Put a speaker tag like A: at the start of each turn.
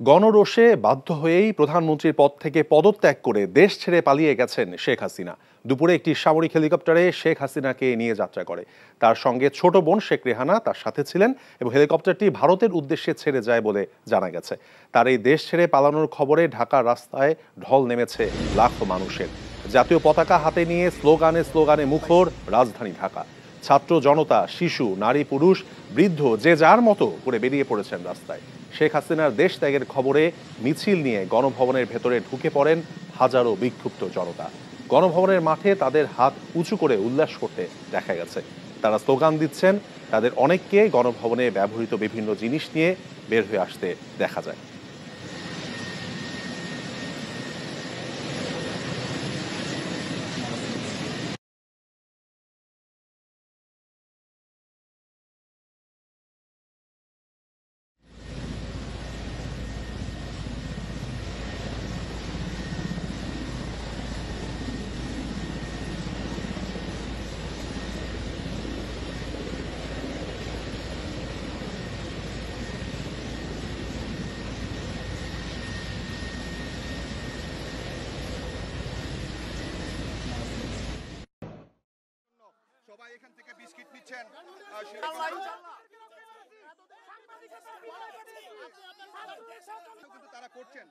A: গণরোষে বাধ্য হয়েই প্রধানমন্ত্রীর পদ থেকে পদত্যাগ করে দেশ ছেড়ে পালিয়ে গেছেন শেখ হাসিনা। দুপুরে একটি সামরিক হেলিকপ্টারে শেখ হাসিনাকে নিয়ে যাত্রা করে। তার সঙ্গে ছোট বোন শেখ রেহানা তার সাথে ছিলেন এবং হেলিকপ্টারটি ভারতের উদ্দেশ্যে ছেড়ে যায় বলে জানা গেছে। তার এই দেশ ছেড়ে পালানোর খবরে ঢাকার রাস্তায় ঢল নেমেছে লাখো মানুষের। জাতীয় পতাকা হাতে নিয়ে স্লোগানে স্লোগানে মুখর রাজধানী ঢাকা। ছাত্র জনতা, শিশু, নারী, পুরুষ, বৃদ্ধ যে যার মতো করে বেরিয়ে পড়েছেন রাস্তায়। শেখ হাসিনার দেশ ত্যাগের খবরে মিছিল নিয়ে গণভবনের ভেতরে ঢুকে পড়েন হাজারো বিক্ষুব্ধ জনতা। গণভবনের মাঠে তাদের হাত উঁচু করে উল্লাস করতে দেখা গেছে। তারা স্লোগান দিচ্ছেন। তাদের অনেককে গণভবনে ব্যবহৃত বিভিন্ন জিনিস নিয়ে বের হয়ে আসতে দেখা যায়।
B: সবাই এখান থেকে বিস্কিট নিচ্ছেন কিন্তু তারা করছেন।